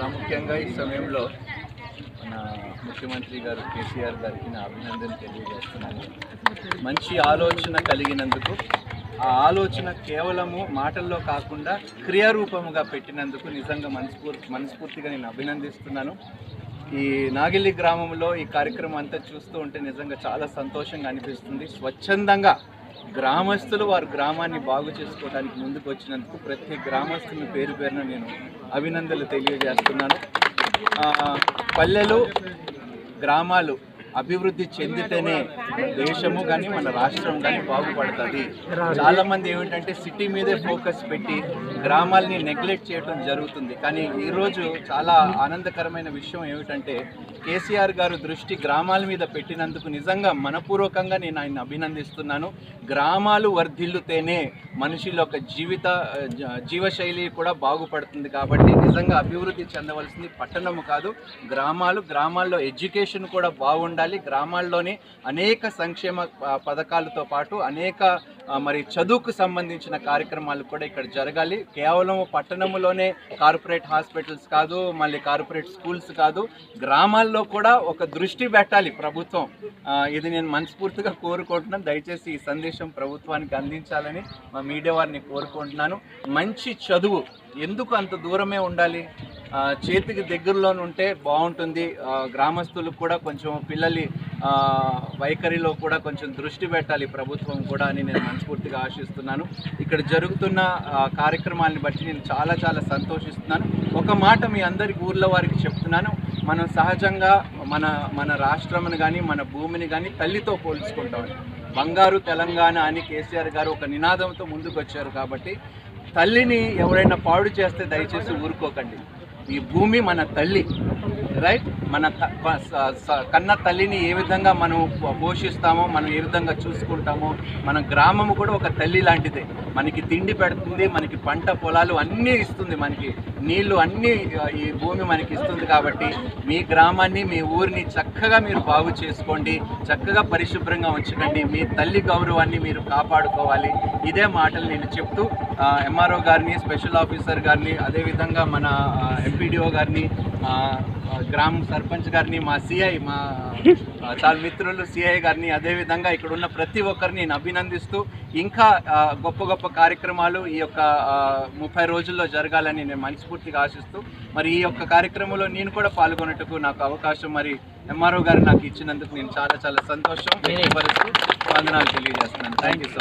ప్రాముఖ్యంగా ఈ సమయంలో మన ముఖ్యమంత్రి గారు కేసీఆర్ గారికి నా అభినందన తెలియజేస్తున్నాను. మంచి ఆలోచన కలిగినందుకు, ఆ ఆలోచన కేవలము మాటల్లో కాకుండా క్రియారూపముగా పెట్టినందుకు నిజంగా మనస్ఫూర్తిగా నేను అభినందిస్తున్నాను. ఈ నాగిల్లి గ్రామంలో ఈ కార్యక్రమం అంతా చూస్తూ ఉంటే నిజంగా చాలా సంతోషంగా అనిపిస్తుంది. స్వచ్ఛందంగా గ్రామస్తులు వారి గ్రామాన్ని బాగు చేసుకోవడానికి ముందుకు వచ్చినందుకు ప్రతి గ్రామస్తుని పేరు పేరున నేను అభినందనలు తెలియజేస్తున్నాను. పల్లెలు గ్రామాలు అభివృద్ధి చెందితేనే దేశము కానీ మన రాష్ట్రం కానీ బాగుపడుతుంది. చాలామంది ఏమిటంటే సిటీ మీదే ఫోకస్ పెట్టి గ్రామాలని నెగ్లెక్ట్ చేయడం జరుగుతుంది. కానీ ఈరోజు చాలా ఆనందకరమైన విషయం ఏమిటంటే కేసీఆర్ గారు దృష్టి గ్రామాల మీద పెట్టినందుకు నిజంగా మనపూర్వకంగా నేను ఆయన అభినందిస్తున్నాను. గ్రామాలు వర్ధిల్లుతేనే మనుషుల యొక్క జీవశైలి కూడా బాగుపడుతుంది. కాబట్టి నిజంగా అభివృద్ధి చెందవలసింది పట్టణము కాదు, గ్రామాల్లో ఎడ్యుకేషన్ కూడా బాగుండాలి. గ్రామాల్లోని అనేక సంక్షేమ పథకాలతో పాటు అనేక మరి చదువుకు సంబంధించిన కార్యక్రమాలు కూడా ఇక్కడ జరగాలి. కేవలం పట్టణంలోనే కార్పొరేట్ హాస్పిటల్స్ కాదు, మళ్ళీ కార్పొరేట్ స్కూల్స్ కాదు, గ్రామాల్లో కూడా ఒక దృష్టి పెట్టాలి ప్రభుత్వం. ఇది నేను మనస్ఫూర్తిగా కోరుకుంటున్నాను. దయచేసి ఈ సందేశం ప్రభుత్వానికి అందించాలని మా మీడియా వారిని కోరుకుంటున్నాను. మంచి చదువు ఎందుకు అంత దూరమే ఉండాలి, చేతికి దగ్గరలో ఉంటే బాగుంటుంది. గ్రామస్తులకు కూడా కొంచెం పిల్లలి వైఖరిలో కూడా కొంచెం దృష్టి పెట్టాలి ప్రభుత్వం కూడా అని నేను మనస్ఫూర్తిగా ఆశిస్తున్నాను. ఇక్కడ జరుగుతున్న కార్యక్రమాలను బట్టి నేను చాలా సంతోషిస్తున్నాను. ఒక మాట మీ అందరి ఊర్ల వారికి చెప్తున్నాను, మనం సహజంగా మన రాష్ట్రంని కానీ మన భూమిని కానీ తల్లితో పోల్చుకుంటాం. బంగారు తెలంగాణ అని కేసీఆర్ గారు ఒక నినాదంతో ముందుకు వచ్చారు. కాబట్టి తల్లిని ఎవరైనా పాడు చేస్తే దయచేసి ఊరుకోకండి. ఈ భూమి మన తల్లి, రైట్? మన కన్న తల్లిని ఏ విధంగా మనం పోషిస్తామో, మనం ఏ విధంగా చూసుకుంటామో, మన గ్రామము కూడా ఒక తల్లి లాంటిదే. మనకి తిండి పెడుతుంది, మనకి పంట పొలాలు అన్నీ ఇస్తుంది, మనకి నీళ్లు అన్నీ ఈ భూమి మనకి ఇస్తుంది. కాబట్టి మీ గ్రామాన్ని, మీ ఊరిని చక్కగా మీరు బాగు చేసుకోండి, చక్కగా పరిశుభ్రంగా ఉంచకండి, మీ తల్లి గౌరవాన్ని మీరు కాపాడుకోవాలి. ఇదే మాటలు నేను చెప్తూ ఎంఆర్ఓ గారిని, స్పెషల్ ఆఫీసర్ గారిని, అదేవిధంగా మన ఎంపీడీఓ గారిని, గ్రామ సర్పంచ్ గారిని, మా సిఐ, మా చాలా మిత్రులు సిఐ గారిని, అదేవిధంగా ఇక్కడ ఉన్న ప్రతి ఒక్కరిని నేను అభినందిస్తూ ఇంకా గొప్ప కార్యక్రమాలు ఈ యొక్క 30 రోజుల్లో జరగాలని నేను మనస్ఫూర్తిగా ఆశిస్తూ మరి ఈ యొక్క కార్యక్రమంలో నేను కూడా పాల్గొనేందుకు నాకు అవకాశం మరి ఎంఆర్ఓ గారు నాకు ఇచ్చినందుకు నేను చాలా సంతోషం వ్యక్తపరుస్తూ వందనాలు తెలియజేస్తున్నాను. Thank you so much.